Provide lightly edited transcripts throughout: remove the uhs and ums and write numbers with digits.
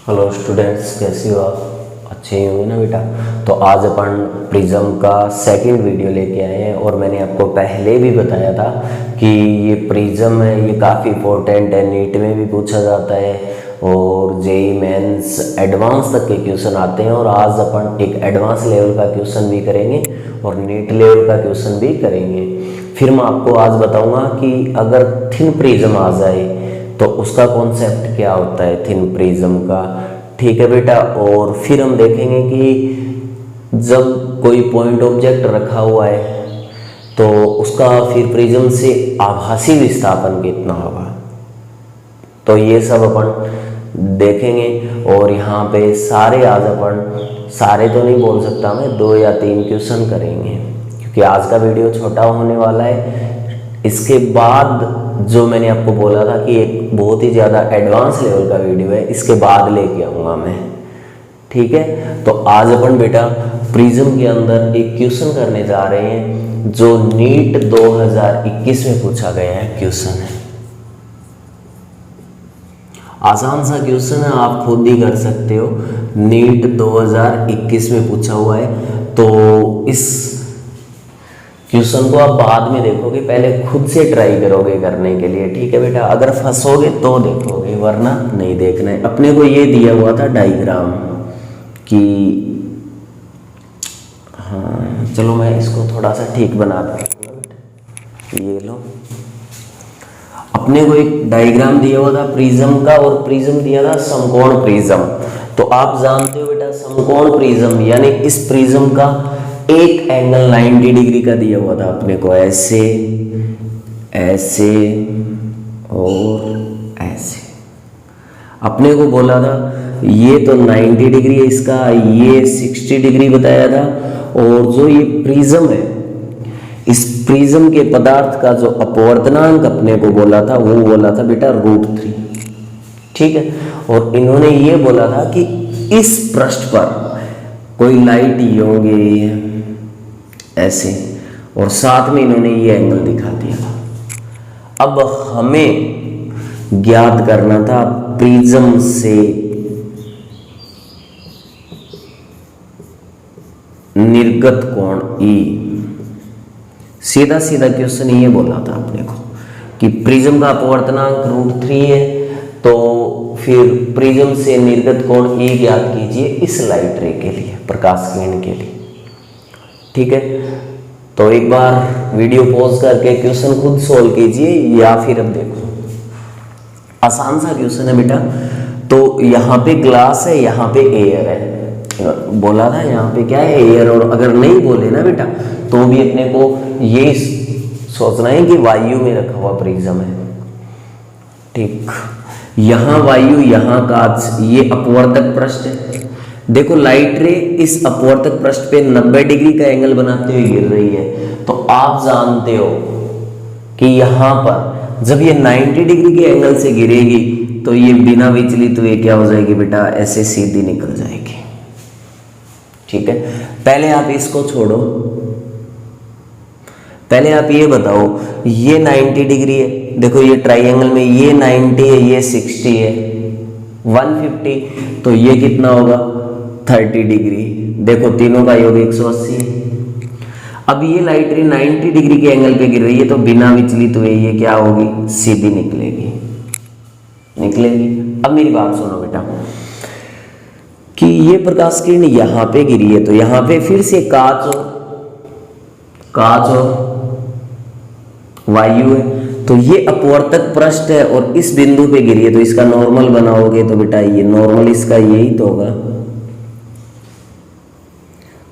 Hello students, कैसे हो आप? अच्छे ही होंगे ना बेटा। तो आज अपन प्रिज्म का सेकंड वीडियो लेके आए हैं और मैंने आपको पहले भी बताया था कि ये प्रिज्म है, ये काफ़ी इंपॉर्टेंट है, नीट में भी पूछा जाता है और जेई मेंस एडवांस तक के क्वेश्चन आते हैं। और आज अपन एक एडवांस लेवल का क्वेश्चन भी करेंगे और नीट लेवल का क्वेश्चन भी करेंगे। फिर मैं आपको आज बताऊँगा कि अगर थिन प्रिज्म आ जाए तो उसका कॉन्सेप्ट क्या होता है थिन प्रिज्म का। ठीक है बेटा। और फिर हम देखेंगे कि जब कोई पॉइंट ऑब्जेक्ट रखा हुआ है तो उसका फिर प्रिज्म से आभासी विस्थापन कितना होगा, तो ये सब अपन देखेंगे। और यहाँ पे सारे आज अपन सारे तो नहीं बोल सकता मैं, 2 या 3 क्वेश्चन करेंगे क्योंकि आज का वीडियो छोटा होने वाला है। इसके बाद जो मैंने आपको बोला था कि एक बहुत ही ज़्यादा एडवांस लेवल का वीडियो है, इसके बाद लेके आऊँगा मैं। ठीक है। तो आज अपन बेटा प्रिज्म के अंदर एक क्वेश्चन करने जा रहे हैं जो नीट 2021 में पूछा गया है क्वेश्चन है। आसान सा क्वेश्चन है, आप खुद ही कर सकते हो। नीट 2021 में पूछा हुआ है तो इस क्वेश्चन को आप बाद में देखोगे, पहले खुद से ट्राई करोगे करने के लिए। ठीक है बेटा। अगर फंसोगे तो देखोगे, वरना नहीं देखना है। अपने को ये दिया हुआ था डायग्राम कि हाँ चलो मैं इसको थोड़ा सा ठीक बना दूंगा बेटा। ये लो, अपने को एक डायग्राम दिया हुआ था प्रिज्म का और प्रिज्म दिया था समकोण प्रिज्म। तो आप जानते हो बेटा समकोण प्रिज्म यानी इस प्रिज्म का एक एंगल 90 डिग्री का दिया हुआ था अपने को, ऐसे ऐसे और ऐसे। अपने को बोला था ये तो 90 डिग्री है इसका, ये 60 डिग्री बताया था। और जो ये प्रिज्म है, इस प्रिज्म के पदार्थ का जो अपवर्तनांक अपने को बोला था वो बोला था बेटा √3। ठीक है। और इन्होंने ये बोला था कि इस पृष्ठ पर कोई लाइट ये होंगे ऐसे, और साथ में इन्होंने ये एंगल दिखा दिया था। अब हमें ज्ञात करना था प्रिज्म से निर्गत कोण E। सीधा सीधा क्वेश्चन ये बोला था अपने को कि प्रिज्म का अपवर्तनांक √3 है, तो फिर प्रिज्म से निर्गत कोण E ज्ञात कीजिए इस लाइट रे के लिए, प्रकाश किरण के लिए। ठीक है। तो एक बार वीडियो पॉज करके क्वेश्चन खुद सोल्व कीजिए या फिर अब देखो, आसान सा क्वेश्चन है बेटा। तो यहाँ पे ग्लास है, यहाँ पे एयर है, बोला था यहाँ पे क्या है एयर। और अगर नहीं बोले ना बेटा तो भी अपने को ये सोचना है कि वायु में रखा हुआ प्रिज्म है। ठीक। यहाँ वायु, यहाँ कांच, ये अपवर्तक पृष्ठ है। देखो लाइट रे इस अपवर्तक पृष्ठ पे 90 डिग्री का एंगल बनाते हुए गिर रही है, तो आप जानते हो कि यहाँ पर जब ये 90 डिग्री के एंगल से गिरेगी तो ये बिना विचलित हुए क्या हो जाएगी बेटा, ऐसे सीधी निकल जाएगी। ठीक है। पहले आप इसको छोड़ो, पहले आप ये बताओ ये 90 डिग्री है, देखो ये ट्राइंगल में ये 90 है, ये 60 है, 150, तो ये कितना होगा 30 डिग्री। देखो तीनों का योग 180 है। अब ये लाइट रे 90 डिग्री के एंगल पे गिर रही है तो बिना विचलित हुए ये क्या होगी, सीधी निकलेगी। अब मेरी बात सुनो बेटा कि ये प्रकाश किरण यहाँ पे गिरी है तो यहाँ पे फिर से कांच और वायु है, तो ये अपवर्तक पृष्ठ है और इस बिंदु पे गिरी है तो इसका नॉर्मल बनाओगे तो बेटा ये नॉर्मल इसका यही तो होगा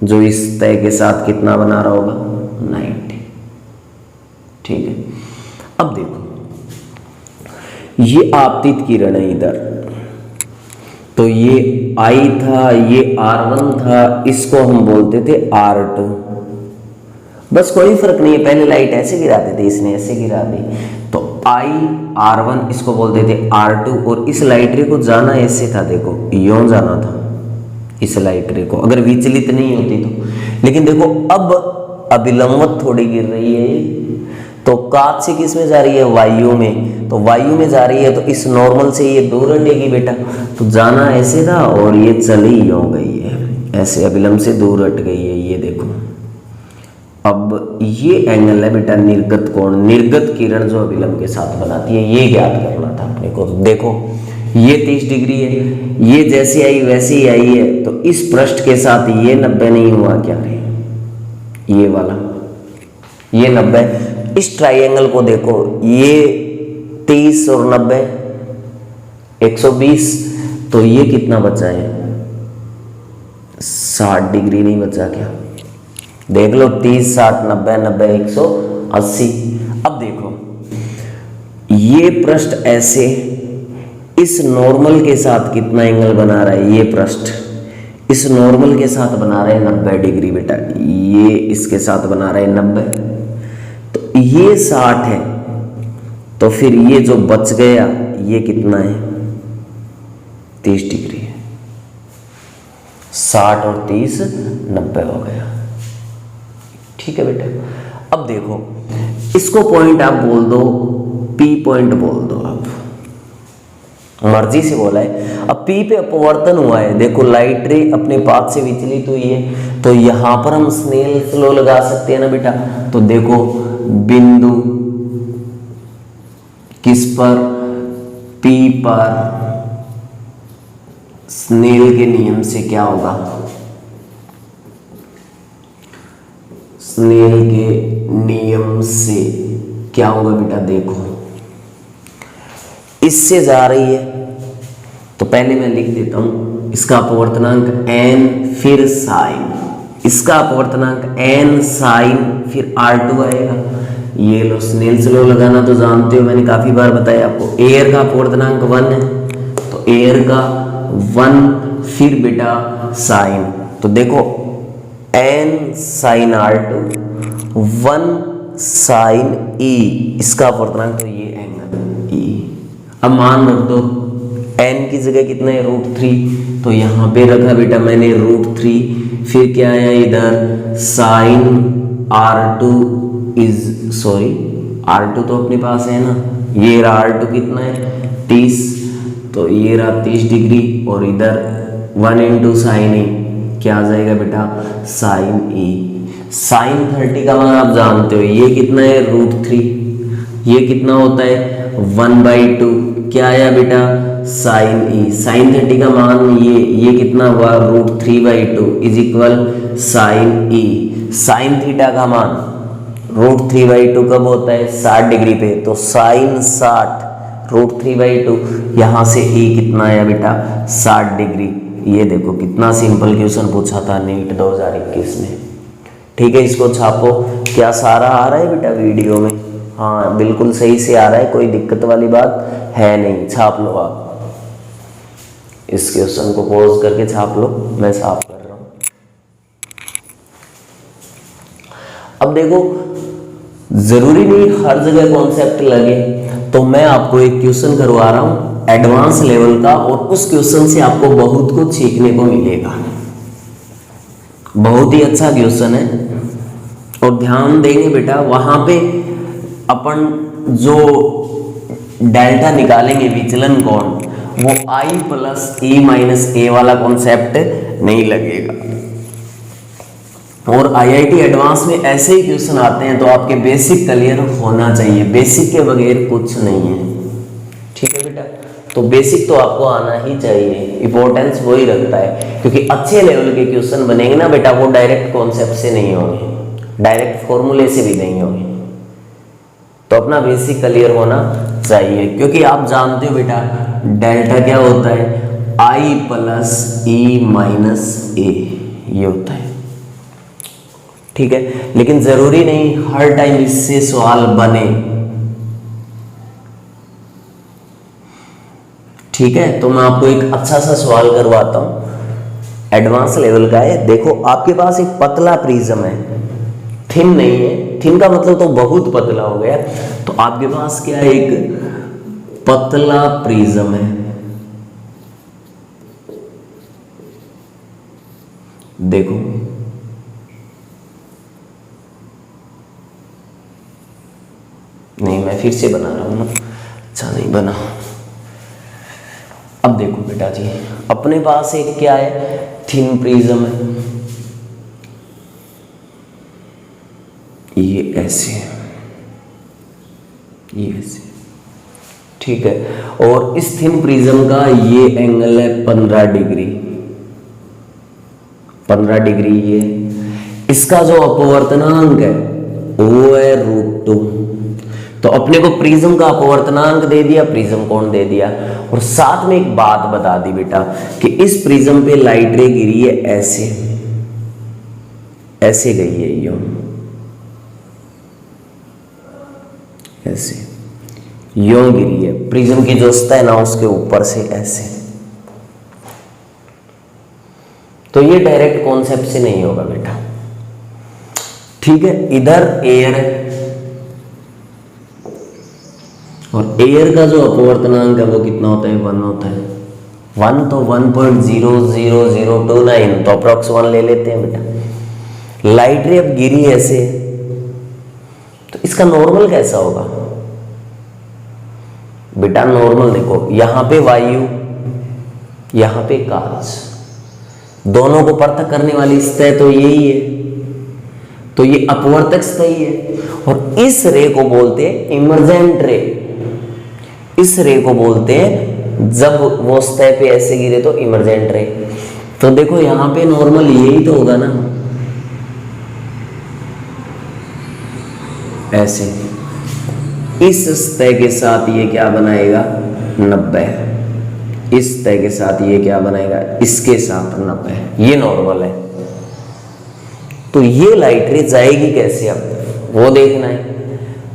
जो इस तय के साथ कितना बना रहा होगा 90। ठीक है। अब देखो ये आपतित किरण है इधर, तो ये I था, ये R1 था, इसको हम बोलते थे R2। बस कोई फर्क नहीं है, पहले लाइट ऐसे गिराते थे, इसने ऐसे गिरा दी, तो I R1 इसको बोलते थे R2। और इस लाइट रे को जाना ऐसे था, देखो यूं जाना था इस लाइट रे को, अगर विचलित नहीं होती तो। लेकिन देखो अब अभिलंबत थोड़ी गिर रही है, तो काच से किस में जा रही है, वायु में, तो वायु में जा रही है तो इस नॉर्मल से ये दूर हटेगी बेटा, तो जाना ऐसे था और ये चली हो गई है ऐसे, अभिलंब से दूर हट गई है, ये देखो। अब ये एंगल है बेटा निर्गत कोण, निर्गत किरण जो अभिलंब के साथ बनाती है, ये ज्ञात करना था अपने को। देखो ये 30 डिग्री है, ये जैसी आई वैसी ही आई है, तो इस पृष्ठ के साथ ये 90 नहीं हुआ क्या रे, ये वाला, ये 90। इस ट्राइंगल को देखो, ये 30 और 90 120, तो ये कितना बचा है, 60 डिग्री नहीं बचा क्या, देख लो 30 60 90 90 180। अब देखो ये पृष्ठ ऐसे इस नॉर्मल के साथ कितना एंगल बना रहा है, ये पृष्ठ इस नॉर्मल के साथ बना रहा है 90 डिग्री बेटा, ये इसके साथ बना रहा है 90, तो ये 60 है, तो फिर ये जो बच गया ये कितना है, 30 डिग्री है। 60 और 30 90 हो गया, ठीक है बेटा। अब देखो इसको पॉइंट आप बोल दो, P पॉइंट बोल दो आप, मर्जी से बोला है। अब P पे अपवर्तन हुआ है, देखो लाइट रे अपने पाथ से विचलित हुई है, तो यहां पर हम स्नेल लो लगा सकते हैं ना बेटा। तो देखो बिंदु किस पर, P पर, स्नेल के नियम से क्या होगा, स्नेल के नियम से क्या होगा बेटा, देखो इससे जा रही है, तो पहले मैं लिख देता हूं इसका अपवर्तनांक n फिर साइन, इसका अपवर्तनांक n साइन फिर R2 आएगा। ये लो स्नेल्स लॉ लगाना तो जानते हो, मैंने काफी बार बताया आपको। एयर का अपवर्तनांक 1 है, तो एयर का 1 फिर बेटा साइन, तो देखो n sine R2 1 sine E, इसका अपवर्तनांक तो ये एंगल E। अब मान रख दो n की जगह कितना है, √3, तो यहां पे रखा बेटा मैंने √3, फिर क्या आया इधर साइन R2 R2 तो अपने पास है ना, ये रहा R2 कितना है 30, तो ये रहा 30 डिग्री, और इधर 1 इंटू साइन E क्या आ जाएगा बेटा, साइन E। साइन 30 का मान आप जानते हो, ये कितना है √3, ये कितना होता है 1/2, क्या आया बेटा साइन E। साइन 30 का मान ये कितना हुआ √3/2 is equal sine E। Sine theta का मान √3/2 कब होता है 60 डिग्री पे, तो साइन 60 √3/2, यहां से E कितना आया बेटा 60 डिग्री। ये देखो कितना सिंपल क्वेश्चन पूछा था नीट 2021 में, ठीक है। इसको छापो, क्या सारा आ रहा है बेटा वीडियो में, हाँ बिल्कुल सही से आ रहा है, कोई दिक्कत वाली बात है नहीं, छाप लो आप। इस क्वेश्चन को पॉज करके छाप लो, मैं साफ कर रहा हूं। अब देखो जरूरी नहीं हर जगह कॉन्सेप्ट लगे, तो मैं आपको एक क्वेश्चन करवा रहा हूं एडवांस लेवल का, और उस क्वेश्चन से आपको बहुत कुछ सीखने को मिलेगा। बहुत ही अच्छा क्वेश्चन है, और ध्यान देंगे बेटा वहां पे अपन जो डेल्टा निकालेंगे विचलन कोण, वो I + E - A वाला कॉन्सेप्ट नहीं लगेगा। और IIT एडवांस में ऐसे ही क्वेश्चन आते हैं, तो आपके बेसिक क्लियर होना चाहिए, बेसिक के बगैर कुछ नहीं है, ठीक है बेटा। तो बेसिक तो आपको आना ही चाहिए, इंपॉर्टेंस वही रखता है, क्योंकि अच्छे लेवल के क्वेश्चन बनेंगे ना बेटा, वो डायरेक्ट कॉन्सेप्ट से नहीं होंगे, डायरेक्ट फॉर्मूले से भी नहीं होंगे, तो अपना बेसिक क्लियर होना चाहिए। क्योंकि आप जानते हो बेटा डेल्टा क्या होता है, I + E - A ये होता है, ठीक है। लेकिन जरूरी नहीं हर टाइम इससे सवाल बने, ठीक है। तो मैं आपको एक अच्छा सा सवाल करवाता हूं, एडवांस लेवल का है। देखो आपके पास एक पतला प्रिज्म है, थिन नहीं है, थिन का मतलब तो बहुत पतला हो गया, तो आपके पास क्या एक पतला प्रिज्म है, देखो फिर से बना रहा हूँ ना, अच्छा नहीं बना। अब देखो बेटा जी, अपने पास एक क्या है, थिन प्रिज्म है, ये ऐसे है, ये ऐसे, ठीक है। और इस थिन प्रिज्म का ये एंगल है 15 डिग्री, 15 डिग्री ये। इसका जो अपवर्तनांक है वो है √2। तो अपने को प्रिज्म का अपवर्तनांक दे दिया, प्रिज्म कोण दे दिया, और साथ में एक बात बता दी बेटा कि इस प्रिज्म पे लाइट रे गिरी है ऐसे, ऐसे गई है यूं, ऐसे यूं गिरी है, प्रिज्म की जो सतह है ना उसके ऊपर से ऐसे। तो ये डायरेक्ट कॉन्सेप्ट से नहीं होगा बेटा, ठीक है। इधर एयर है और एयर का जो अपवर्तनांक है वो कितना होता है, 1 होता है। 1 तो 1.00029, तो अप्रोक्स 1 ले लेते हैं बेटा। लाइट रे अब गिरी ऐसे, तो इसका नॉर्मल कैसा होगा बेटा? नॉर्मल देखो, यहां पे वायु, यहां पे कांच, दोनों को पृथक करने वाली सतह तो यही है, तो ये अपवर्तक सतह ही है। और इस रे को बोलते हैं इमर्जेंट रे, इस रे को बोलते हैं, जब वो सतह पे ऐसे गिरे तो इमर्जेंट रे। तो देखो यहां पे नॉर्मल यही तो होगा ना, ऐसे। इस सतह के साथ ये क्या बनाएगा, 90, इस सतह के साथ ये क्या बनाएगा, इसके साथ 90, ये नॉर्मल है। तो ये लाइट रे जाएगी कैसे, अब वो देखना है।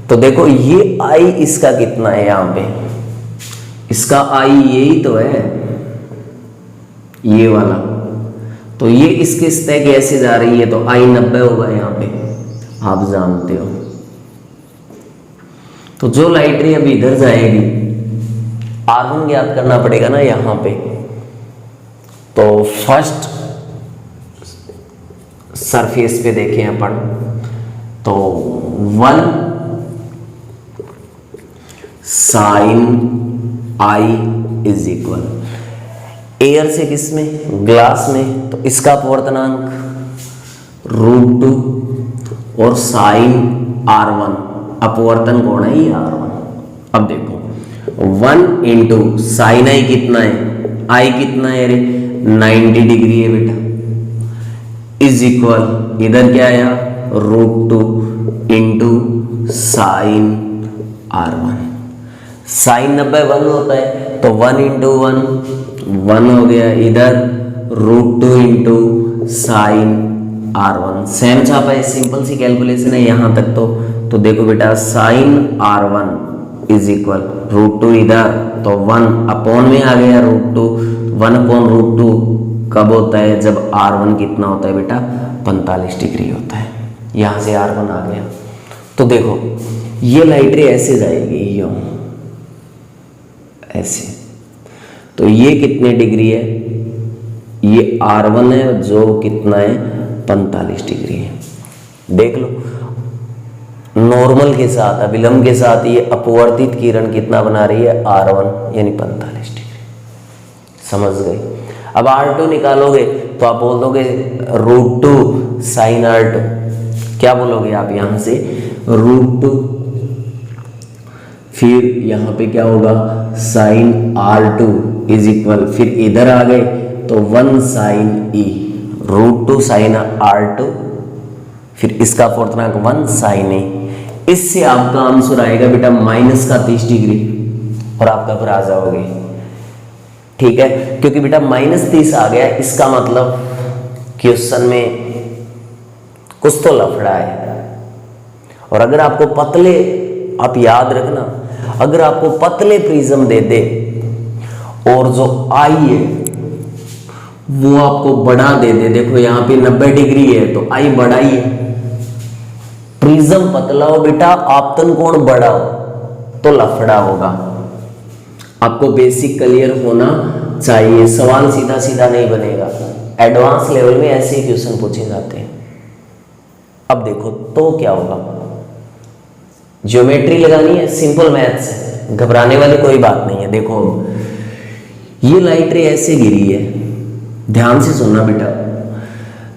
तो देखो ये आई इसका कितना है, यहां पे इसका आई यही तो है, ये वाला, तो ये इसके सतह कैसे जा रही है, तो आई 90 होगा यहां पे, आप जानते हो। तो जो लाइट रे अभी इधर जाएगी, R1 ज्ञात करना पड़ेगा ना यहां पे। तो फर्स्ट सरफेस पे देखें अपन, तो 1 sin I is equal, air से किसमें, ग्लास में, तो इसका अपवर्तनांक √2 और sin R1, अपवर्तन कोण है ये R1। अब देखो 1 इंटू साइन आई कितना है, आई कितना है रे, 90 डिग्री है बेटा, इज इक्वल, इधर क्या आया, √2 इंटू साइन R1। साइन 90 1 होता है, तो 1 इंटू 1 1 हो गया, इधर √2 इंटू साइन R1, सेम छापा है, सिंपल सी कैलकुलेशन है यहां तक। तो देखो बेटा साइन R1 इज इक्वल √2 इधर, तो 1 अपॉन में आ गया √2, 1 अपॉन √2 कब होता है, जब R1 कितना होता है बेटा, 45 डिग्री होता है। यहां से R1 आ गया। तो देखो ये लाइट रे ऐसे जाएगी, यूं ऐसे, तो ये कितने डिग्री है, ये R1 है जो कितना है, 45 डिग्री है। देख लो नॉर्मल के साथ, अभिलंब के साथ ये अपवर्तित किरण कितना बना रही है, R1 यानी 45 डिग्री। समझ गए? अब R2 निकालोगे तो आप बोल दोगे √2 sin R2, क्या बोलोगे आप यहां से, √2, फिर यहां पे क्या होगा, sin R2 इज इक्वल, फिर इधर आ गए तो 1 sin E, √2 sin R2, फिर इसका अपवर्तनांक 1 sin E। इससे आपका आंसर आएगा बेटा -30 डिग्री, और आप घबरा जाओगे, ठीक है, क्योंकि बेटा -30 आ गया, इसका मतलब क्वेश्चन में कुछ तो लफड़ा है। और अगर आपको पतले, आप याद रखना, अगर आपको पतले प्रिज्म दे दे और जो आई है वो आपको बड़ा दे दे, देखो यहां पे 90 डिग्री है तो आई बड़ा ही है, प्रिज्म पतला हो बेटा, आपतन कोण बड़ा हो, तो लफड़ा होगा। आपको बेसिक क्लियर होना चाहिए, सवाल सीधा सीधा नहीं बनेगा, एडवांस लेवल में ऐसे ही क्वेश्चन पूछे जाते हैं। अब देखो तो क्या होगा, ज्योमेट्री लगानी है, सिंपल मैथ्स है, घबराने वाली कोई बात नहीं है। देखो ये लाइट रे ऐसे गिरी है, ध्यान से सुनना बेटा,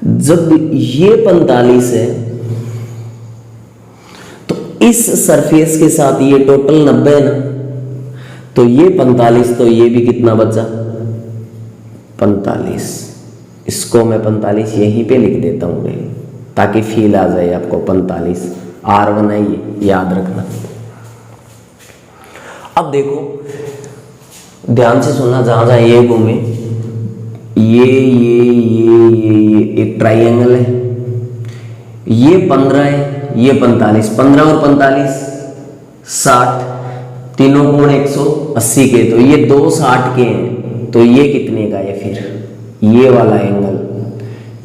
जब ये 45 है तो इस सरफेस के साथ ये टोटल 90 है ना, तो ये 45, तो ये भी कितना बचा 45। इसको मैं 45 यहीं पे लिख देता हूँ ताकि फील आ जाए आपको। 45 R1 है, ये याद रखना। अब देखो ध्यान से सुनना, जहां जहां ये घूमे, ये एक ट्राइंगल है, ये 15 है, ये 45, 15 और 45 60, तीनों कोण 180 के, तो ये 2 60 के हैं, तो ये कितने का है फिर? ये वाला एंगल,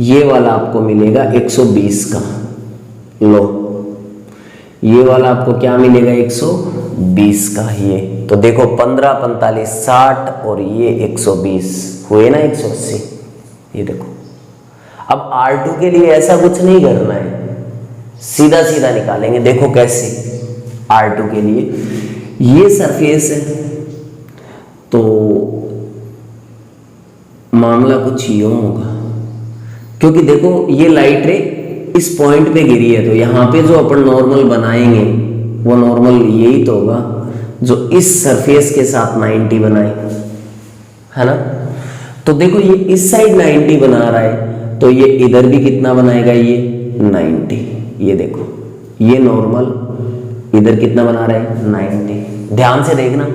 ये वाला आपको मिलेगा 120 का। लो ये वाला आपको क्या मिलेगा 120 का। ये तो देखो 15 45 60 और ये 120 हुए ना 180। ये देखो अब R2 के लिए ऐसा कुछ नहीं करना है, सीधा सीधा निकालेंगे। देखो कैसे, R2 के लिए ये सरफेस है तो मामला कुछ यूं होगा, क्योंकि देखो ये लाइट रे इस पॉइंट पे गिरी है, तो यहां पे जो अपन नॉर्मल बनाएंगे वो नॉर्मल यही तो होगा जो इस सरफेस के साथ 90 बनाए, है ना। तो देखो ये इस साइड 90 बना रहा है, तो ये इधर भी कितना बनाएगा, ये 90। ये देखो ये नॉर्मल इधर कितना बना रहा है 90। ध्यान से देखना,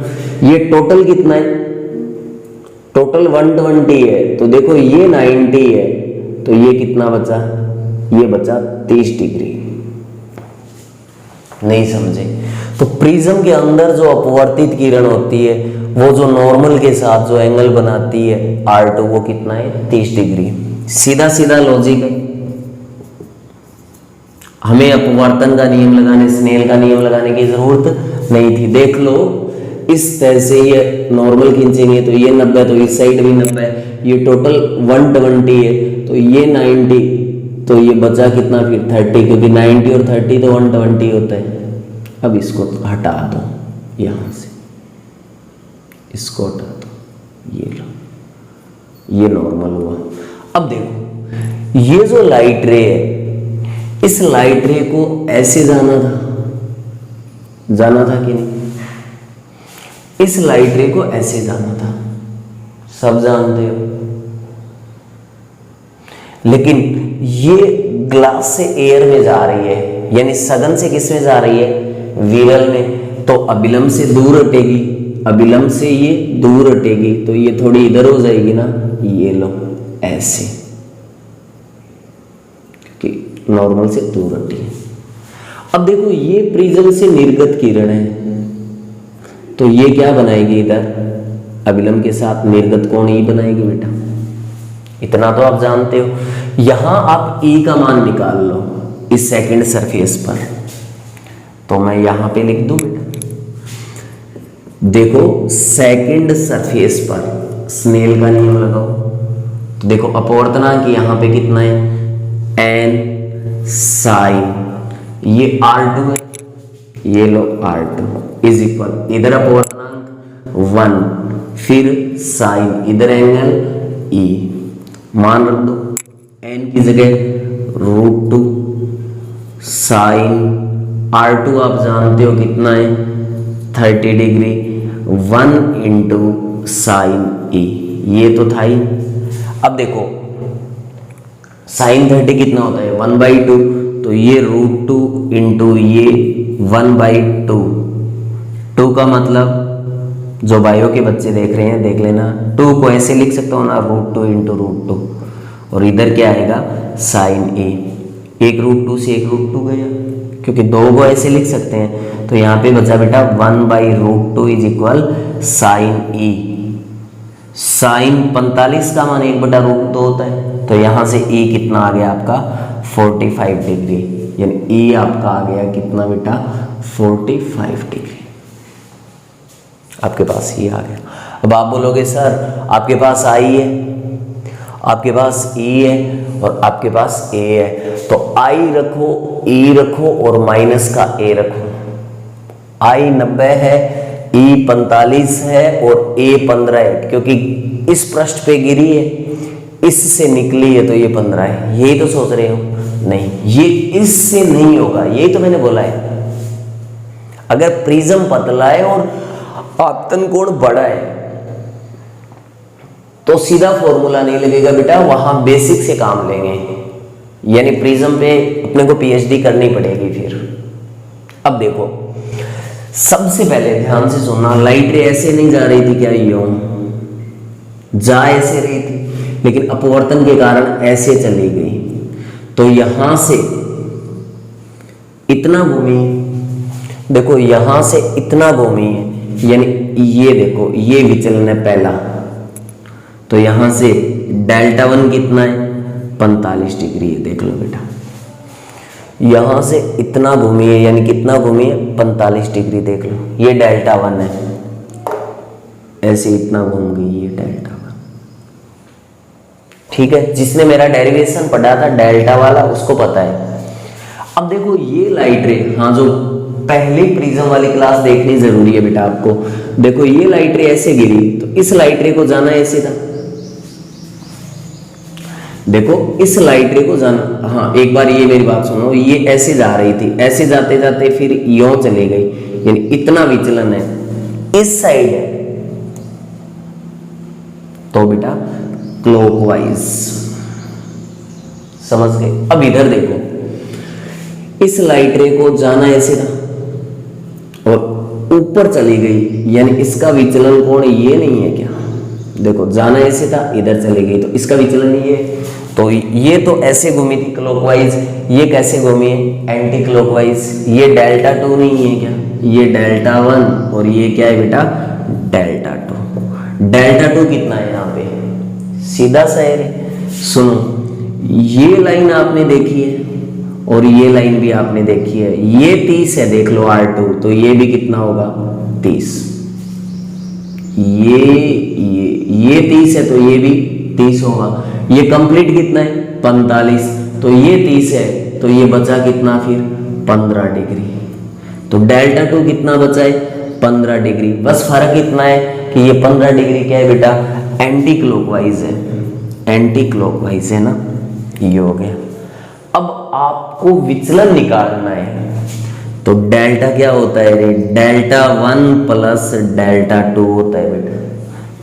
ये टोटल कितना है, टोटल 120 है, तो देखो ये 90 है, तो ये कितना बचा, ये बचा 30 डिग्री। नहीं समझे? तो प्रिज्म के अंदर जो अपवर्तित किरण होती है वो जो नॉर्मल के साथ जो एंगल बनाती है R2, वो कितना है 30 डिग्री। सीधा सीधा लॉजिक है, हमें अपवर्तन का नियम लगाने, स्नेल का नियम लगाने की जरूरत नहीं थी। देख लो इस तरह से ये नॉर्मल खींचेंगे तो ये 90, तो इस साइड भी 90, ये टोटल 120 है, तो ये 90, तो ये बचा कितना फिर 30, क्योंकि 90 और 30 तो 120 होता है। अब इसको हटा दो यहां से, इसको हटा दो, ये लो, ये नॉर्मल हुआ। अब देखो ये जो लाइट रे है, इस लाइट रे को ऐसे जाना था कि नहीं? इस लाइट रे को ऐसे जाना था, सब जानते हो। लेकिन ये ग्लास से एयर में जा रही है, यानी सघन से किस में जा रही है, विरल में, तो अभिलंब से दूर हटेगी, अभिलंब से ये दूर हटेगी, तो ये थोड़ी इधर हो जाएगी ना, ये लो ऐसे, क्योंकि नॉर्मल से दूर हटी है। अब देखो ये प्रिज्म से निर्गत किरण है, तो ये क्या बनाएगी, इधर अभिलंब के साथ निर्गत कोण ही बनाएगी बेटा। इतना तो आप जानते हो। यहां आप E का मान निकाल लो इस सेकंड सरफेस पर, तो मैं यहां पे लिख दूं बेटा। देखो सेकंड सरफेस पर स्नेल का नियम लगाओ, तो देखो अपवर्तनांक यहां पे कितना है, n साइन, ये R2 है, ये लो R2 इज इक्वल, इधर अपवर्तनांक 1, फिर साइन, इधर एंगल E, मान रख दो n की जगह √2 साइन R2 आप जानते हो कितना है 30 डिग्री, 1 इंटू साइन E, ये तो था ही। अब देखो साइन 30 कितना होता है 1/2, तो ये √2 इंटू ये 1/2, 2 का मतलब जो बायो के बच्चे देख रहे हैं देख लेना, 2 को ऐसे लिख सकता हूँ ना, √2 इंटू √2, और इधर क्या आएगा साइन ए, एक √2 से एक √2 गया, क्योंकि 2 को ऐसे लिख सकते हैं, तो यहाँ पे बचा बेटा 1/√2 is equal sine E. Sine 45 का मान 1/√2 होता है, तो यहाँ से ई कितना आ गया आपका 45 डिग्री, यानी ई आपका आ गया कितना बेटा 45 डिग्री, आपके पास ये आ गया। अब आप बोलोगे सर आपके पास आई है, आपके पास ई है और आपके पास ए है, तो आई रखो, ई रखो और माइनस का ए रखो, I 90 है, E 45 है और A 15 है, क्योंकि इस पृष्ठ पे गिरी है, इससे निकली है तो ये 15 है। यही तो सोच रहे हो? नहीं, ये इससे नहीं होगा, यही तो मैंने बोला है। अगर प्रिज्म पतला है और आपतन कोण बड़ा है तो सीधा फॉर्मूला नहीं लगेगा बेटा, वहां बेसिक से काम लेंगे, यानी प्रिज्म पे अपने को पीएचडी करनी पड़ेगी फिर। अब देखो, सबसे पहले ध्यान से सुनना, लाइट रे ऐसे नहीं जा रही थी क्या, यूं जा ऐसे रही थी, लेकिन अपवर्तन के कारण ऐसे चली गई, तो यहां से इतना घूमी, देखो यहां से इतना घूमी है, यानी ये देखो ये विचलन है पहला, तो यहां से डेल्टा 1 कितना है, 45 डिग्री है। देख लो बेटा, यहां से इतना घूमी है, यानी कितना घूमी है, 45 डिग्री। देख लो ये डेल्टा 1 है, ऐसे इतना घूम गई ये डेल्टा 1। ठीक है, जिसने मेरा डेरिवेशन पढ़ा था डेल्टा वाला उसको पता है। अब देखो ये लाइट रे, हाँ जो पहले प्रिज्म वाली क्लास देखनी जरूरी है बेटा आपको। देखो ये लाइट रे ऐसे गिरी, तो इस लाइट रे को जाना ऐसे था, देखो इस लाइट रे को जाना, हाँ एक बार ये मेरी बात सुनो, ये ऐसे जा रही थी, ऐसे जाते जाते फिर यूं चली गई, यानी इतना विचलन है, इस साइड है, तो बेटा क्लॉकवाइज, समझ गए। अब इधर देखो, इस लाइट रे को जाना ऐसे था और ऊपर चली गई, यानी इसका विचलन कोण ये नहीं है क्या, देखो जाना ऐसे था, इधर चली गई, तो इसका विचलन ये, तो ये तो ऐसे घूमी थी क्लॉकवाइज, ये कैसे घूमी है, एंटी क्लॉकवाइज। ये डेल्टा 2 नहीं है क्या, ये डेल्टा 1 और ये क्या है बेटा, डेल्टा 2। डेल्टा 2 कितना है यहाँ पे, सीधा सा है। सुनो, ये लाइन आपने देखी है और ये लाइन भी आपने देखी है, ये 30 है, देख लो R2, तो ये भी कितना होगा, 30। ये 30 है तो ये भी 30 होगा। ये कंप्लीट कितना है, 45, तो ये 30 है, तो ये बचा कितना फिर, 15 डिग्री। तो डेल्टा 2 कितना बचा है, 15 डिग्री। बस फर्क इतना है कि ये 15 डिग्री क्या है बेटा, एंटी क्लॉकवाइज है, एंटी क्लॉकवाइज है ना, ये हो गया। अब आपको विचलन निकालना है, तो डेल्टा क्या होता है रे, डेल्टा 1 प्लस डेल्टा 2 होता है बेटा।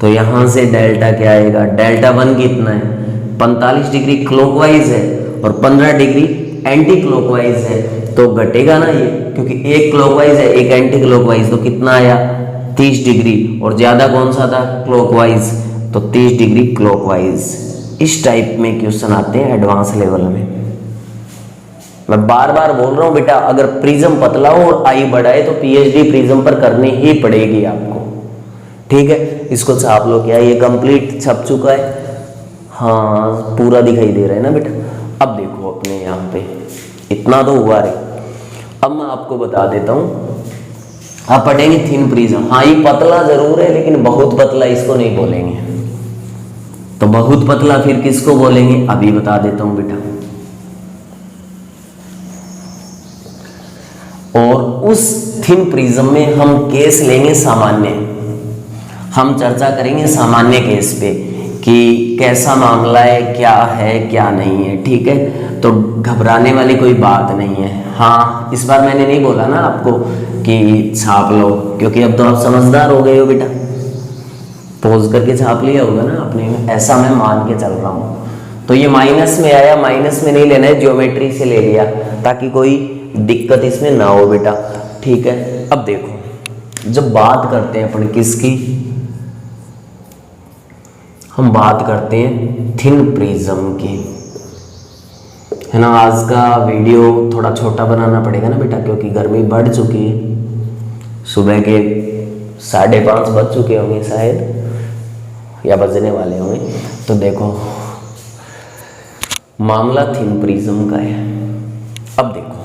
तो यहां से डेल्टा क्या आएगा, डेल्टा 1 कितना है, 45 डिग्री क्लॉकवाइज है और 15 डिग्री एंटी क्लॉकवाइज है, तो घटेगा ना ये, क्योंकि एक क्लॉकवाइज है एक एंटी क्लॉकवाइज, तो कितना आया, 30 डिग्री, और ज्यादा कौन सा था, क्लॉकवाइज, तो 30 डिग्री क्लॉकवाइज। इस टाइप में क्वेश्चन आते हैं एडवांस लेवल में। मैं बार बार बोल रहा हूं बेटा, अगर प्रिज्म पतला हो और आई बड़ा है तो पीएचडी प्रिज्म पर करनी ही पड़ेगी आपको। ठीक है, इसको छाप लो, क्या ये कंप्लीट छप चुका है, हाँ पूरा दिखाई दे रहा है ना बेटा। अब देखो अपने यहाँ पे इतना तो हुआ रे। अब मैं आपको बता देता हूँ, आप पढ़ेंगे थिन प्रिज्म, हाँ ये पतला जरूर है लेकिन बहुत पतला इसको नहीं बोलेंगे, तो बहुत पतला फिर किसको बोलेंगे, अभी बता देता हूं बेटा। और उस थिन प्रिज्म में हम केस लेंगे सामान्य, हम चर्चा करेंगे सामान्य केस पे कि कैसा मामला है, क्या नहीं है। ठीक है, तो घबराने वाली कोई बात नहीं है। हाँ इस बार मैंने नहीं बोला ना आपको कि छाप लो, क्योंकि अब तो आप समझदार हो गए हो बेटा, पोज करके छाप लिया होगा ना आपने, ऐसा मैं मान के चल रहा हूँ। तो ये माइनस में आया, माइनस में नहीं लेना है, ज्योमेट्री से ले लिया ताकि कोई दिक्कत इसमें ना हो बेटा। ठीक है, अब देखो जब बात करते हैं अपन किसकी, हम बात करते हैं थिन प्रिज्म की, है ना। आज का वीडियो थोड़ा छोटा बनाना पड़ेगा ना बेटा, क्योंकि गर्मी बढ़ चुकी है, सुबह के 5:30 बज चुके होंगे शायद, या बजने वाले होंगे। तो देखो मामला थिन प्रिज्म का है। अब देखो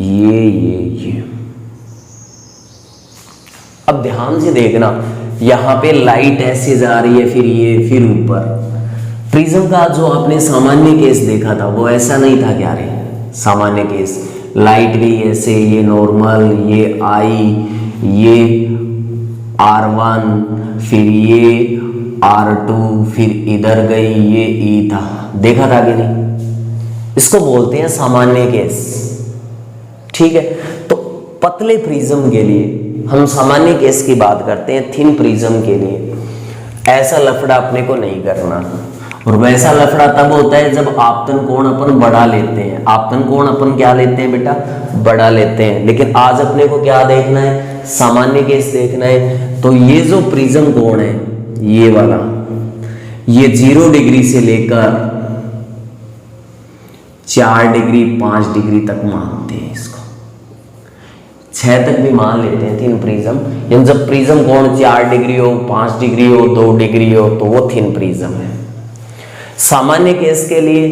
ये अब ध्यान से देखना, यहां पे लाइट ऐसे जा रही है, फिर ये, फिर ऊपर। प्रिज्म का जो आपने सामान्य केस देखा था वो ऐसा नहीं था क्या रे, सामान्य केस। लाइट गई ऐसे, ये नॉर्मल, ये आई, ये R1, फिर ये R2, फिर इधर गई ये E था, देखा था कि नहीं? इसको बोलते हैं सामान्य केस। ठीक है, तो पतले प्रिज्म के लिए हम सामान्य केस की बात करते हैं। थिन प्रिज्म के लिए ऐसा लफड़ा अपने को नहीं करना, और वैसा लफड़ा तब होता है जब आपतन कोण अपन बढ़ा लेते हैं। आपतन कोण अपन क्या लेते हैं बेटा? बढ़ा लेते हैं। लेकिन आज अपने को क्या देखना है? सामान्य केस देखना है। तो ये जो प्रिज्म कोण है, ये वाला, ये 0 डिग्री से लेकर 4 डिग्री 5 डिग्री तक मानते हैं इसको, 6 तक भी मान लेते हैं थिन प्रिज्म। यानी जब प्रिज्म कोण 4 डिग्री हो, 5 डिग्री हो, 2 डिग्री हो, तो वो थिन प्रिज्म है। सामान्य केस के लिए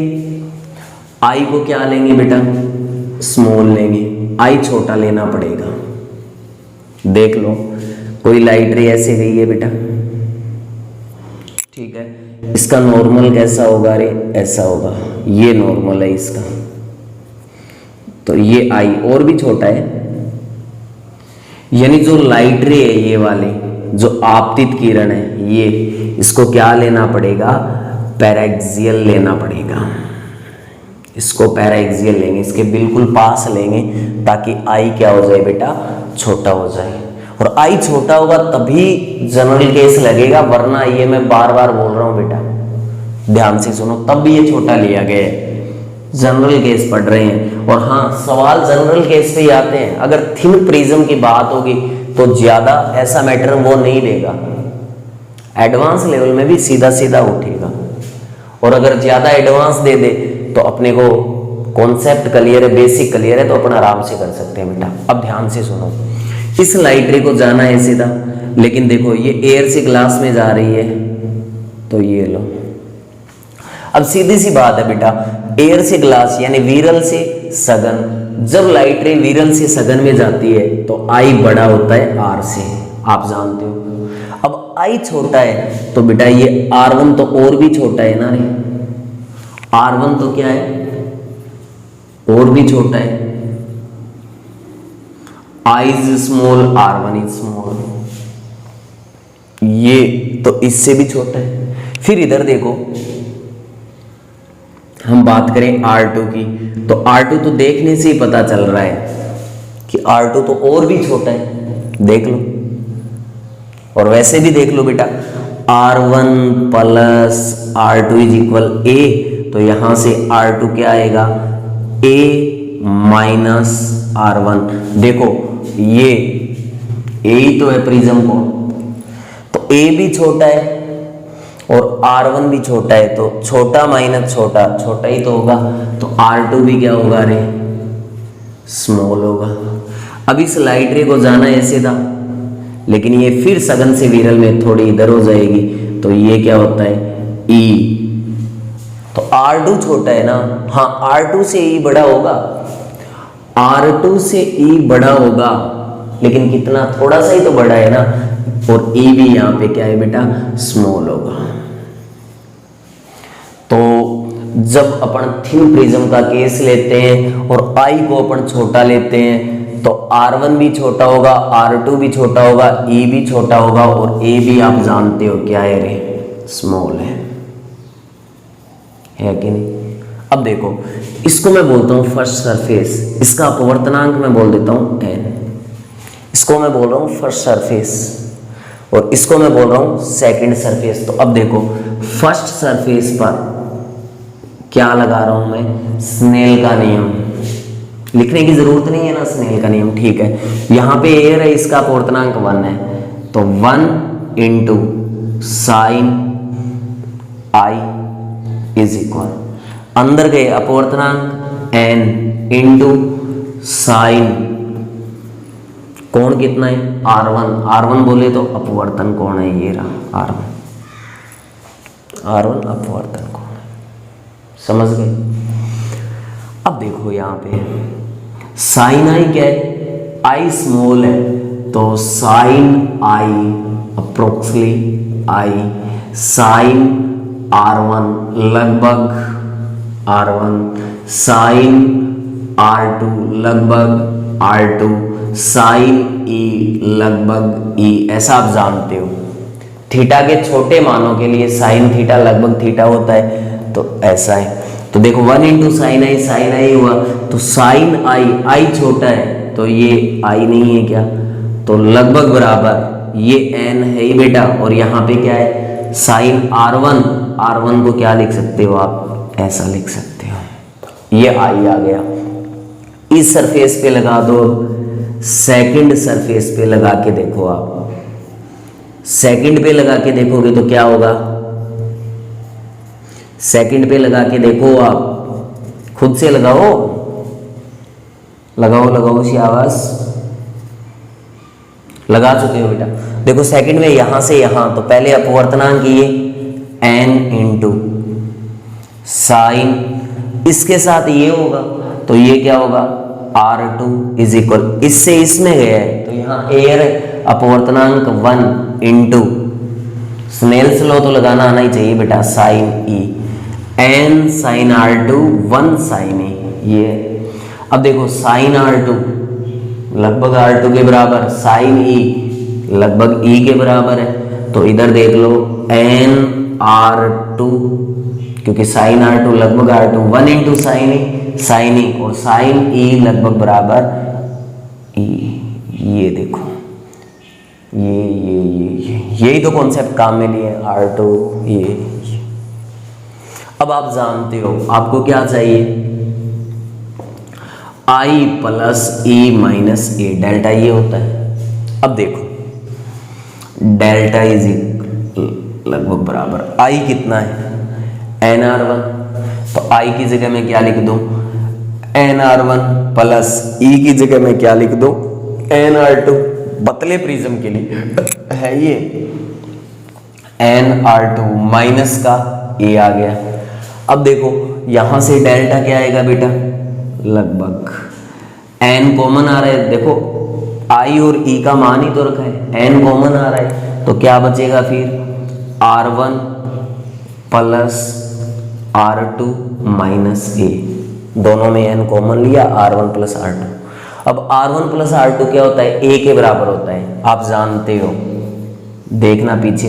आई को क्या लेंगे बेटा? स्मॉल लेंगे। आई छोटा लेना पड़ेगा। देख लो, कोई लाइट रे ऐसे गई है बेटा, ठीक है, इसका नॉर्मल कैसा होगा रे? ऐसा होगा, ये नॉर्मल है इसका, तो ये आई और भी छोटा है। यानी जो लाइट रे है, ये वाले जो आपतित किरण है, ये इसको क्या लेना पड़ेगा? पैराक्सियल लेना पड़ेगा। इसको पैराक्सियल लेंगे, इसके बिल्कुल पास लेंगे, ताकि आई क्या हो जाए बेटा? छोटा हो जाए। और आई छोटा होगा तभी जनरल केस लगेगा, वरना ये मैं बार बार बोल रहा हूं बेटा, ध्यान से सुनो, तब भी ये छोटा लिया गया है। जनरल केस पढ़ रहे हैं। और हाँ, सवाल जनरल केस पे ही आते हैं। अगर थिन प्रिज्म की बात होगी तो ज्यादा ऐसा मैटर वो नहीं देगा, एडवांस लेवल में भी सीधा सीधा उठेगा। और अगर ज्यादा एडवांस दे दे तो अपने को कॉन्सेप्ट क्लियर है, बेसिक क्लियर है, तो अपन आराम से कर सकते हैं बेटा। अब ध्यान से सुनो, इस लाइट रे को जाना है सीधा, लेकिन देखो ये एयर से ग्लास में जा रही है, तो ये लो। अब सीधी सी बात है बेटा, एयर से ग्लास यानी विरल से सघन, जब लाइट रे विरल से सघन में जाती है तो आई बड़ा होता है R से, आप जानते हो। अब I छोटा है तो बेटा ये R1 तो और भी छोटा है ना रे, R1 तो क्या है? और भी छोटा है। I is small, R1 is small, ये तो इससे भी छोटा है। फिर इधर देखो, हम बात करें R2 की, तो R2 तो देखने से ही पता चल रहा है कि R2 तो और भी छोटा है, देख लो। और वैसे भी देख लो बेटा, R1 plus R2 is equal A, तो यहां से R2 क्या आएगा? A minus R1। देखो ये A ही तो है प्रिज्म कोण, तो A भी छोटा है और R1 भी छोटा है, तो छोटा माइनस छोटा, छोटा ही तो होगा, तो R2 भी क्या होगा रे? स्मॉल होगा। अब इस लाइट रे को जाना ऐसे था, लेकिन ये फिर सघन से विरल में थोड़ी इधर हो जाएगी, तो ये क्या होता है? E। तो R2 छोटा है ना, हाँ R2 से E बड़ा होगा, R2 से E बड़ा होगा, लेकिन कितना? थोड़ा सा ही तो बड़ा है ना, और E भी यहाँ पे क्या है बेटा? स्मॉल होगा। तो जब अपन थिन प्रिज्म का केस लेते हैं और I को अपन छोटा लेते हैं, तो R1 भी छोटा होगा, R2 भी छोटा होगा, E भी छोटा होगा, और A भी आप जानते हो क्या है रे? स्मॉल है कि नहीं? अब देखो, इसको मैं बोलता हूं फर्स्ट सरफेस, इसका अपवर्तनांक मैं बोल देता हूं n, इसको मैं बोल रहा हूं फर्स्ट सरफेस, और इसको मैं बोल रहा हूं सेकंड सरफेस। तो अब देखो, फर्स्ट सरफेस पर क्या लगा रहा हूं मैं? स्नेल का नियम। लिखने की जरूरत नहीं है ना स्नेल का नियम, ठीक है। यहां पे एयर है, इसका अपवर्तनांक 1 है, तो 1 into sine I is equal, अंदर गए अपवर्तनांक n इंटू साइन कोण कितना है? R1। R1 बोले तो अपवर्तन कोण है, ये रहा R1, R1 अपवर्तन कोण है, समझ गए? अब देखो यहाँ पे साइन आई क्या है? आई स्मॉल है, तो sine I approximately I sine R1 लगभग R1 साइन R2 लगभग R2 साइन E लगभग E, ऐसा आप जानते हो। थीटा के छोटे मानों के लिए साइन थीटा लगभग थीटा होता है, तो ऐसा है। तो देखो 1 इंटू साइन आई हुआ, तो साइन आई छोटा है तो ये आई नहीं है क्या, तो लगभग बराबर ये n है ही बेटा, और यहाँ पे क्या है साइन R1 को क्या लिख सकते हो आप, ऐसा लिख सकते हो, ये आई आ गया। इस सरफेस पे लगा दो, सेकंड सरफेस पे लगा के देखो आप, सेकंड पे लगा के देखोगे तो क्या होगा, सेकंड पे लगा के देखो आप, खुद से लगाओ शाबाश, लगा चुके हो बेटा। देखो सेकंड में यहां से यहां, तो पहले अपवर्तनांक ये n इंटू साइन, इसके साथ ये होगा तो ये क्या होगा R2 इज इक्वल, इससे इसमें गया है तो यहाँ एयर अपवर्तनांक 1 इंटू स्नेल्स लॉ तो लगाना आना ही चाहिए बेटा, sine E n sine R2 1 sine E, ये अब देखो साइन R2 लगभग R2 के बराबर, साइन E लगभग E के बराबर है, तो इधर देख लो n R2, क्योंकि साइन R2 लगभग R2 1 इंटू साइन E और साइन E लगभग बराबर E, ये देखो ये यही तो कॉन्सेप्ट काम में लिए R2 ये। अब आप जानते हो आपको क्या चाहिए, I plus E minus A, delta ये होता है। अब देखो डेल्टा इज लगभग बराबर I कितना है nR1, तो I की जगह में क्या लिख दूं nR1 प्लस E की जगह में क्या लिख दूं nR2, पतले प्रिज्म के लिए है ये nR2 माइनस का A आ गया। अब देखो यहां से डेल्टा क्या आएगा बेटा, लगभग n कॉमन आ रहा है, देखो I और E का मान ही तो रखा है, n कॉमन आ रहा है तो क्या बचेगा फिर R1 plus R2 minus A, दोनों में n कॉमन लिया, R1 प्लस R2। अब R1 प्लस R2 क्या होता है, A के बराबर होता है, आप जानते हो, देखना पीछे,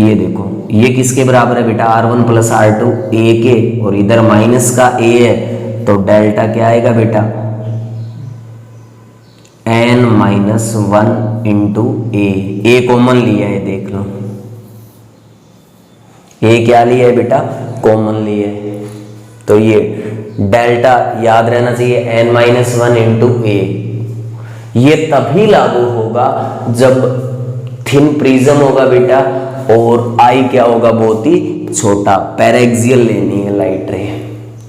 ये देखो ये किसके बराबर है बेटा, R1 प्लस R2 A के, और इधर माइनस का A है तो डेल्टा क्या आएगा बेटा n minus 1 into A common लिया है, देख लो A क्या लिया है बेटा, कॉमन लिया है, तो ये डेल्टा याद रहना चाहिए n माइनस 1 इंटू A। ये तभी लागू होगा जब थिन प्रिज्म होगा बेटा और I क्या होगा, बहुत ही छोटा, पैरेक्सियल लेनी है लाइट रे,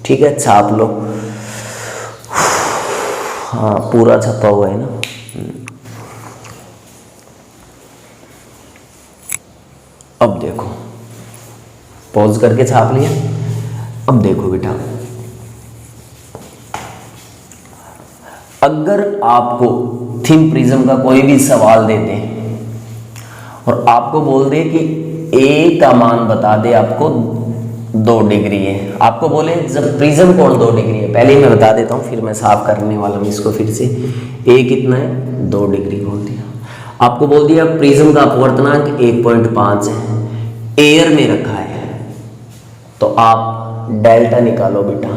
ठीक है, छाप लो, हाँ पूरा छपा हुआ है ना। अब देखो पॉज करके छाप लिया। अब देखो बेटा, अगर आपको थिन प्रिज्म का कोई भी सवाल देते हैं और आपको बोल दे कि A का मान बता दे, आपको 2 डिग्री है, आपको बोले जब प्रिज्म कोण 2 डिग्री है, पहले ही मैं बता देता हूँ फिर मैं साफ करने वाला हूँ इसको फिर से। A कितना है, 2 डिग्री बोल दिया। आपको बोल दिया प्रिज्म का अपवर्तनांक 1.5 है, एयर में रखा है, तो आप डेल्टा निकालो बेटा।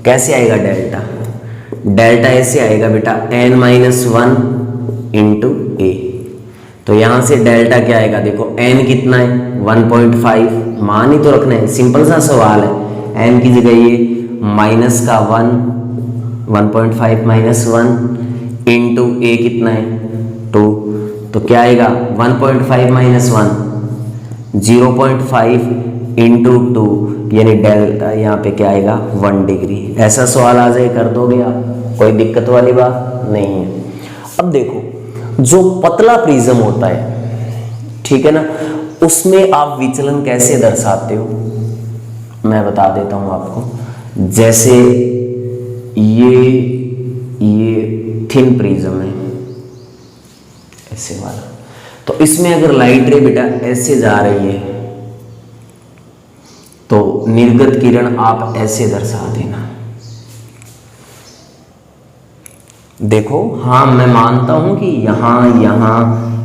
कैसे आएगा डेल्टा, डेल्टा ऐसे आएगा बेटा n माइनस 1 इंटू A। तो यहां से डेल्टा क्या आएगा, देखो n कितना है 1.5, मान ही तो रखना है, सिंपल सा सवाल है। n की जगह ये माइनस का 1.5 माइनस 1 इंटू A कितना है 2, तो क्या आएगा 1.5 माइनस 1 0.5 इंटू 2, यानी डेल्टा यहाँ पे क्या आएगा 1 डिग्री। ऐसा सवाल आ जाए कर दोगे आप, कोई दिक्कत वाली बात नहीं है। अब देखो जो पतला प्रिज्म होता है, ठीक है ना, उसमें आप विचलन कैसे दर्शाते हो, मैं बता देता हूं आपको। जैसे ये थिन प्रिज्म है ऐसे वाला, तो इसमें अगर लाइट रे बेटा ऐसे जा रही है तो निर्गत किरण आप ऐसे दर्शा देना, देखो हाँ मैं मानता हूं कि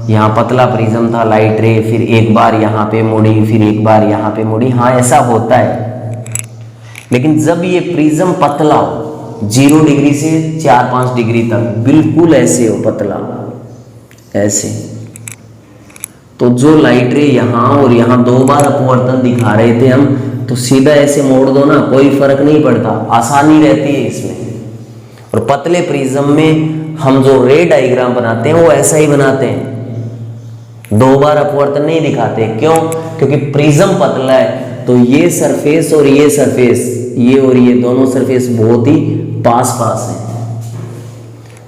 यहाँ पतला प्रिज्म था, लाइट रे फिर एक बार यहाँ पे मुड़ी, फिर एक बार यहाँ पे मुड़ी, हाँ ऐसा होता है। लेकिन जब ये प्रिज्म पतला हो 0 डिग्री से 4-5 डिग्री तक, बिल्कुल ऐसे हो पतला ऐसे, तो जो लाइट रे यहाँ और यहाँ 2 बार अपवर्तन दिखा रहे थे हम, तो सीधा ऐसे मोड़ दो ना, कोई फर्क नहीं पड़ता, आसानी रहती है इसमें। और पतले प्रिज्म में हम जो रे डायग्राम बनाते हैं वो ऐसा ही बनाते हैं, 2 बार अपवर्तन नहीं दिखाते। क्यों? क्योंकि प्रिज्म पतला है, तो ये सरफेस और ये सरफेस, ये और ये दोनों सरफेस बहुत ही पास पास हैं,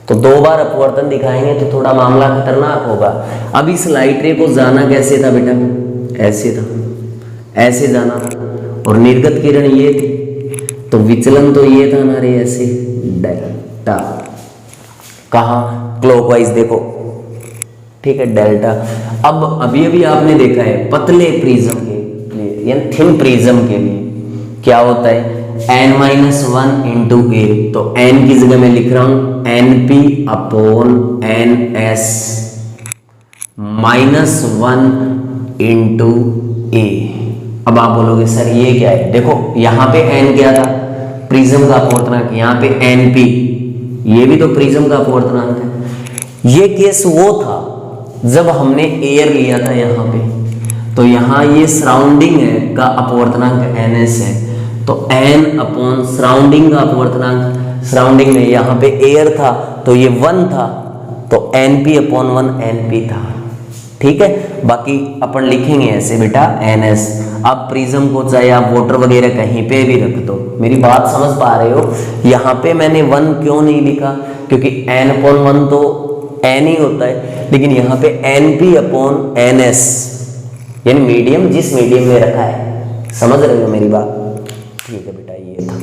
तो 2 बार अपवर्तन दिखाएंगे तो थोड़ा मामला खतरनाक होगा। अब इस लाइट रे को जाना कैसे था बेटा? ऐसे था, ऐसे जाना था, और निर्गत किरण ये थी, तो विचलन तो ये था ना रे, ऐसे डेल्टा, कहाँ? क्लॉकवाइज देखो, ठीक है, डेल्टा। अब अभी अभी आपने देखा है पतले प्रिज्म के लिए यानी थिन प्रिज्म के लिए क्या होता है, n-1 इंटू ए, तो n की जगह मैं लिख रहा हूं np अपॉन ns -1 इंटू ए। अब आप बोलोगे सर ये क्या है? देखो यहाँ पे n क्या था? प्रिज्म का अपवर्तनांक, यहाँ पे np, ये भी तो प्रिज्म का अपवर्तनांक है। ये केस वो था जब हमने एयर लिया था यहाँ पे, तो यहाँ ये सराउंडिंग है का अपवर्तनांक ns है, तो n अपॉन सराउंडिंग का अपवर्तनांक, सराउंडिंग में यहाँ पे एयर था तो ये 1 था, तो np अपॉन 1 np था, ठीक है। बाकी अपन लिखेंगे ऐसे बेटा ns। अब प्रिज्म को चाहे आप वाटर वगैरह कहीं पे भी रख दो, मेरी बात समझ पा रहे हो? यहाँ पे मैंने 1 क्यों नहीं लिखा? क्योंकि n अपॉन 1 तो n ही होता है, लेकिन यहाँ पे np अपॉन ns यानी मीडियम, जिस मीडियम में रखा है, समझ रहे हो मेरी बात? ठीक है बेटा, ये था।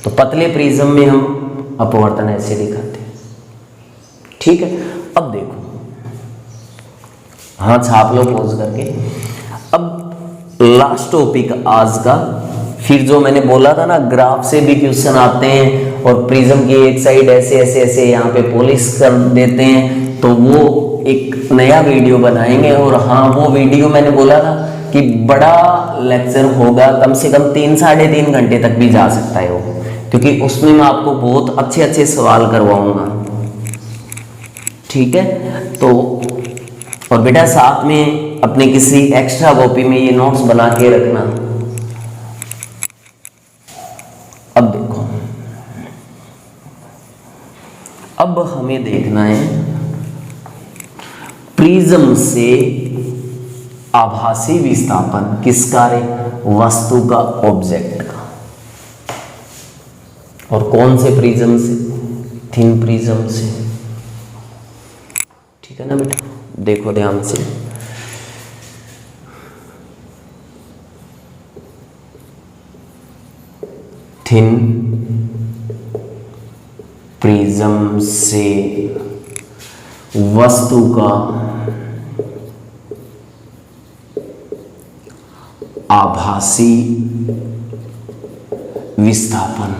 तो पतले प्रिज्म में हम अपवर्तन ऐसे दिखाते हैं, ठीक है। अब देखो, हाँ छाप लो पॉज करके। अब लास्ट टॉपिक आज का, फिर जो मैंने बोला था ना ग्राफ से भी क्वेश्चन आते हैं और प्रिज्म की एक साइड ऐसे ऐसे ऐसे यहाँ पे पॉलिश कर देते हैं, तो वो एक नया वीडियो बनाएंगे। और हाँ वो वीडियो मैंने बोला था कि बड़ा लेक्चर होगा, कम से कम 3-3.5 घंटे तक भी जा सकता है वो, क्योंकि उसमें मैं आपको बहुत अच्छे अच्छे सवाल करवाऊंगा, ठीक है। तो और बेटा साथ में अपने किसी एक्स्ट्रा कॉपी में ये नोट्स बना के रखना। अब देखो, अब हमें देखना है प्रिज्म से आभासी विस्थापन किसका रे? वस्तु का, ऑब्जेक्ट का। और कौन से प्रिज्म से? थिन प्रिज्म से, ठीक है ना बेटा? देखो ध्यान से, थिन प्रिज्म से वस्तु का आभासी विस्थापन।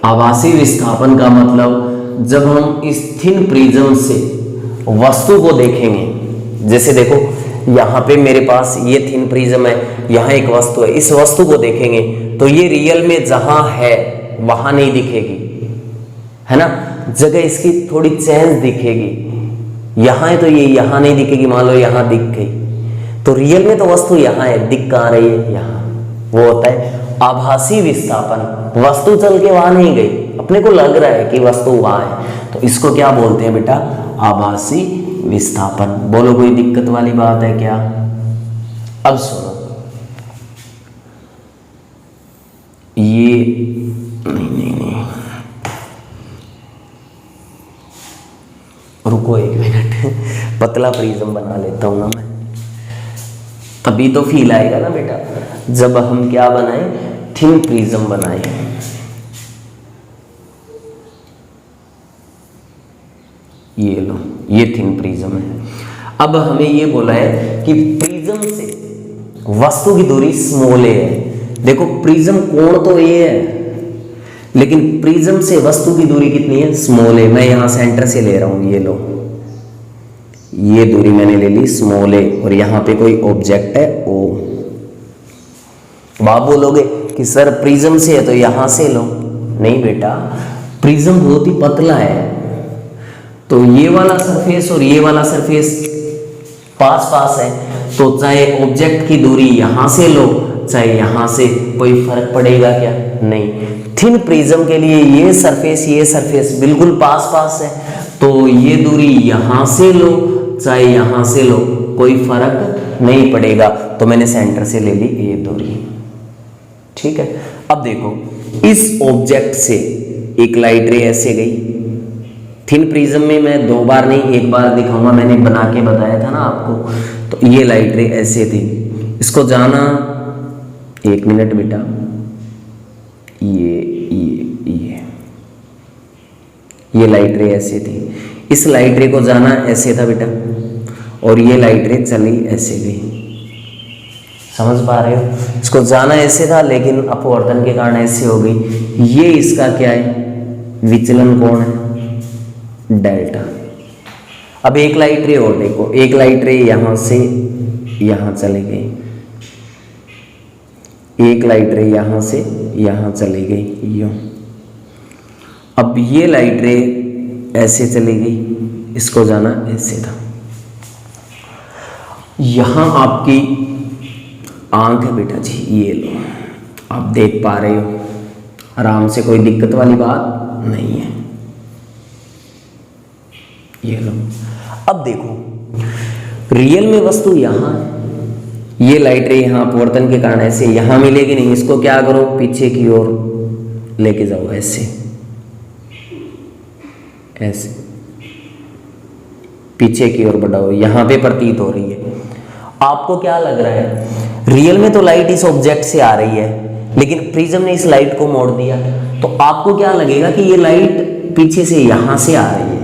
आभासी विस्थापन का मतलब जब हम इस थिन प्रिज्म से वस्तु को देखेंगे, जैसे देखो यहाँ पे मेरे पास ये थिन प्रिज्म है, यहाँ एक वस्तु है, इस वस्तु को देखेंगे तो ये रियल में जहां है वहां नहीं दिखेगी, है ना, जगह इसकी थोड़ी चेंज दिखेगी। यहाँ है तो ये यहाँ नहीं दिखेगी, मान लो यहाँ दिख गई, तो रियल में तो वस्तु यहाँ है, दिख कहाँ रही है? यहाँ। वो होता है आभासी विस्थापन। वस्तु चल के वहां नहीं गई, अपने को लग रहा है कि वस्तु वहां है, तो इसको क्या बोलते हैं बेटा? आभासी विस्थापन। बोलो कोई दिक्कत वाली बात है क्या? अब सुनो, ये नहीं, रुको 1 मिनट, पतला प्रिज्म बना लेता हूं ना मैं, तभी तो फील आएगा ना बेटा, जब हम क्या बनाएं? थिन प्रिज्म बनाएं। ये लो, ये थिन प्रिज्म है। अब हमें ये बोला है कि प्रिज्म से वस्तु की दूरी स्मॉल है। देखो प्रिज्म कोण तो ये है, लेकिन प्रिज्म से वस्तु की दूरी कितनी है, स्मॉल है। मैं यहां सेंटर से ले रहा हूं, ये लो, ये दूरी मैंने ले ली स्मॉल है, और यहां पे कोई ऑब्जेक्ट है ओ। अब आप बोलोगे कि सर प्रिज्म से है तो यहां से लो, नहीं बेटा, प्रिज्म बहुत ही पतला है, तो ये वाला सरफेस और ये वाला सरफेस पास पास है, तो चाहे ऑब्जेक्ट की दूरी यहां से लो चाहे यहां से, कोई फर्क पड़ेगा क्या, नहीं। थिन प्रिज्म के लिए ये सरफेस बिल्कुल पास पास है, तो ये दूरी यहां से लो चाहे यहां से लो, कोई फर्क नहीं पड़ेगा। तो मैंने सेंटर से ले ली ये दूरी, ठीक है। अब देखो, इस ऑब्जेक्ट से एक लाइट रे ऐसे गई। थिन प्रिज्म में मैं 2 बार नहीं 1 बार दिखाऊंगा, मैंने बना के बताया था ना आपको। तो ये लाइट रे ऐसे थी, इसको जाना, 1 मिनट बेटा, ये लाइट रे ऐसे थी, इस लाइट रे को जाना ऐसे था बेटा, और ये लाइट रे चली ऐसे गई, समझ पा रहे हो। इसको जाना ऐसे था लेकिन अपवर्तन के कारण ऐसे हो गई। ये इसका क्या है, विचलन कोण है, डेल्टा। अब एक लाइट रे और देखो, एक लाइट रे यहां से यहां चली गई, एक लाइट रे यहां से यहां चली गई, यूं। अब ये लाइट रे ऐसे चली गई, इसको जाना ऐसे था। यहां आपकी आंख है बेटा जी, ये लो, आप देख पा रहे हो आराम से, कोई दिक्कत वाली बात नहीं है, ये लो। अब देखो, रियल में वस्तु यहां है, ये लाइट रे यहां अपवर्तन के कारण ऐसे यहां मिलेगी नहीं, इसको क्या करो, पीछे की ओर लेके जाओ, ऐसे ऐसे पीछे की ओर बढ़ाओ, यहां पे प्रतीत हो रही है। आपको क्या लग रहा है, रियल में तो लाइट इस ऑब्जेक्ट से आ रही है, लेकिन प्रिज्म ने इस लाइट को मोड़ दिया, तो आपको क्या लगेगा कि ये लाइट पीछे से यहां से आ रही है,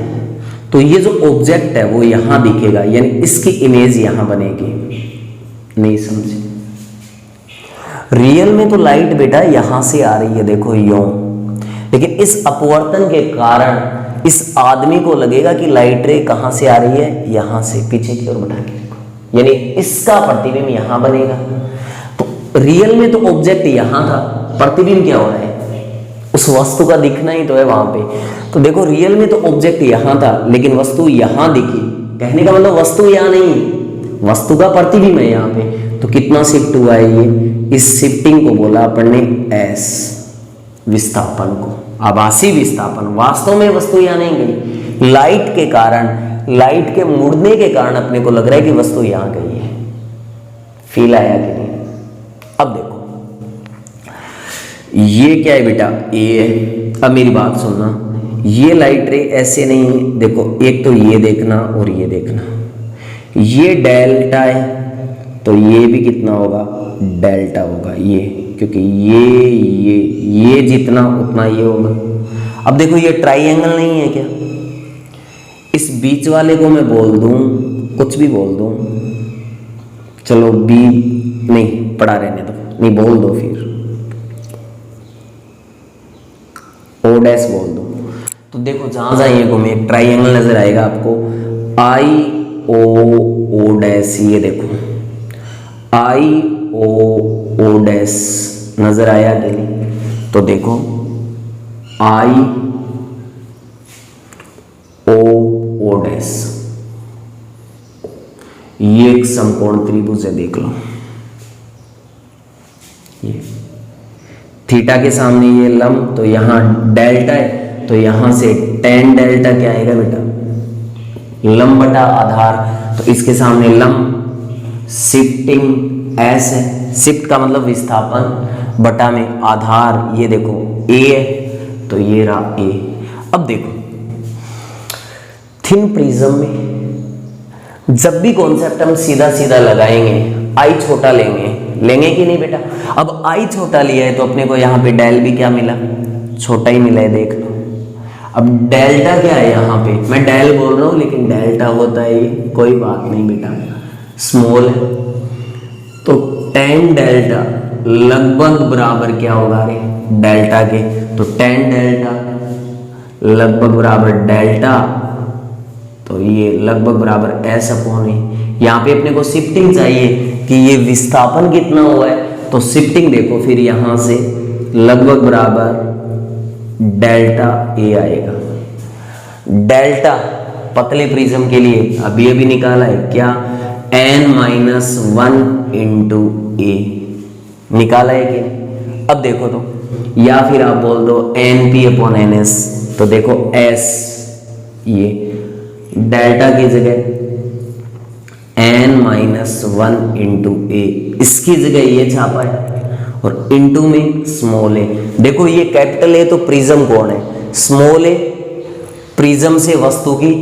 तो ये जो ऑब्जेक्ट है वो यहां दिखेगा, यानी इसकी इमेज यहां बनेगी। नहीं समझे, रियल में तो लाइट बेटा यहां से आ रही है, देखो यूं, लेकिन इस अपवर्तन के कारण इस आदमी को लगेगा कि लाइट रे कहां से आ रही है, यहां से, पीछे की ओर बढ़ा के देखो, यानी इसका प्रतिबिंब यहां बनेगा। तो रियल में तो ऑब्जेक्ट यहां था, प्रतिबिंब क्या हो रहा है, उस वस्तु का दिखना ही तो है वहां पे। तो देखो, रियल में तो ऑब्जेक्ट यहां था लेकिन वस्तु यहां दिखी, कहने का मतलब वस्तु यहां नहीं, वस्तु का प्रतिबिंब है यहाँ पे। तो कितना शिफ्ट हुआ है ये, इस शिफ्टिंग को बोला अपन ने एस, विस्थापन को, आभासी विस्थापन। वास्तव में वस्तु यहाँ नहीं गई, लाइट के कारण, लाइट के मुड़ने के कारण अपने को लग रहा है कि वस्तु यहाँ गई है। फील आया कि नहीं। अब देखो ये क्या है बेटा, ए है। अब मेरी बात सुनना, ये लाइट रे ऐसे नहीं, देखो एक तो ये देखना और ये देखना, ये डेल्टा है तो ये भी कितना होगा, डेल्टा होगा ये, क्योंकि ये जितना उतना ये होगा। अब देखो ये ट्राइंगल नहीं है क्या, इस बीच वाले को मैं बोल दूं, कुछ भी बोल दूं, चलो बी नहीं पढ़ा रहने दो, नहीं बोल दो, फिर ओ डैश बोल दो। तो देखो जहां जहां ये घूमे एक ट्राइंगल नजर आएगा आपको, आई ओ डैश, ये देखो आई ओ डैश नजर आया कि नहीं। तो देखो आई ओ डैश, ये एक समकोण त्रिभुज है, देख लो, ये थीटा के सामने ये लंब, तो यहां डेल्टा है, तो यहां से tan डेल्टा क्या आएगा बेटा, लंब बटा आधार, तो इसके सामने लंब, शिफ्टिंग एस है, शिफ्ट का मतलब विस्थापन, बटा में आधार, ये देखो ए है, तो ये रहा ए। अब देखो थिन प्रिज्म में जब भी कॉन्सेप्ट हम सीधा सीधा लगाएंगे, आई छोटा लेंगे कि नहीं बेटा। अब आई छोटा लिया है तो अपने को यहाँ पे डेल भी क्या मिला, छोटा ही मिला है, देख लो। अब डेल्टा क्या है, यहाँ पे मैं डेल बोल रहा हूँ लेकिन डेल्टा होता है ये, कोई बात नहीं बेटा, स्मॉल है। तो tan डेल्टा लगभग बराबर क्या होगा रे डेल्टा के, तो tan डेल्टा लगभग बराबर डेल्टा, तो ये लगभग बराबर एस अपॉन ए। यहाँ पे अपने को शिफ्टिंग चाहिए कि ये विस्थापन कितना हुआ है, तो शिफ्टिंग देखो फिर यहाँ से लगभग बराबर डेल्टा ए आएगा। डेल्टा पतले प्रिज्म के लिए अभी निकाला है क्या, n-1 इंटू ए निकाला है कि। अब देखो तो, या फिर आप बोल दो np अपॉन ns, तो देखो s ये डेल्टा की जगह n-1 इंटू ए, इसकी जगह ये छापा है और इंटू में स्मॉल ए। देखो ये कैपिटल ए तो प्रिज्म कोण है, स्मॉल ए प्रिज्म से वस्तु की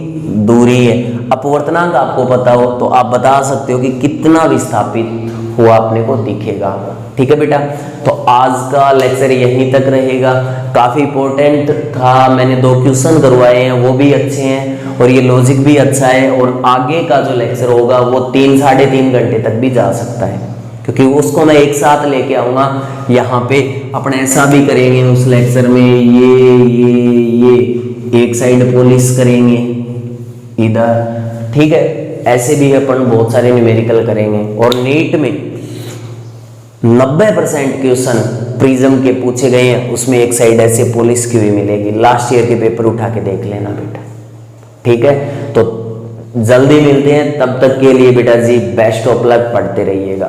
दूरी है। अपवर्तनांक आपको पता हो तो आप बता सकते हो कि कितना विस्थापित हुआ अपने को दिखेगा। ठीक है बेटा, तो आज का लेक्चर यहीं तक रहेगा। काफी इंपॉर्टेंट था, मैंने 2 क्वेश्चन करवाए हैं, वो भी अच्छे हैं और ये लॉजिक भी अच्छा है। और आगे का जो लेक्चर होगा वो 3-3.5 घंटे तक भी जा सकता है, क्योंकि उसको मैं एक साथ लेके आऊंगा। यहाँ पे अपन ऐसा भी करेंगे उस लेक्चर में, ये एक साइड पॉलिश करेंगे इधर, ठीक है। ऐसे भी अपन बहुत सारे न्यूमेरिकल करेंगे। और नीट में 90% क्वेश्चन प्रिज्म के पूछे गए हैं, उसमें एक साइड ऐसे पॉलिश की हुई मिलेगी। लास्ट ईयर के पेपर उठा के देख लेना बेटा, ठीक है। तो जल्दी मिलते हैं, तब तक के लिए बेटा जी बेस्ट ऑफ लक, पढ़ते रहिएगा।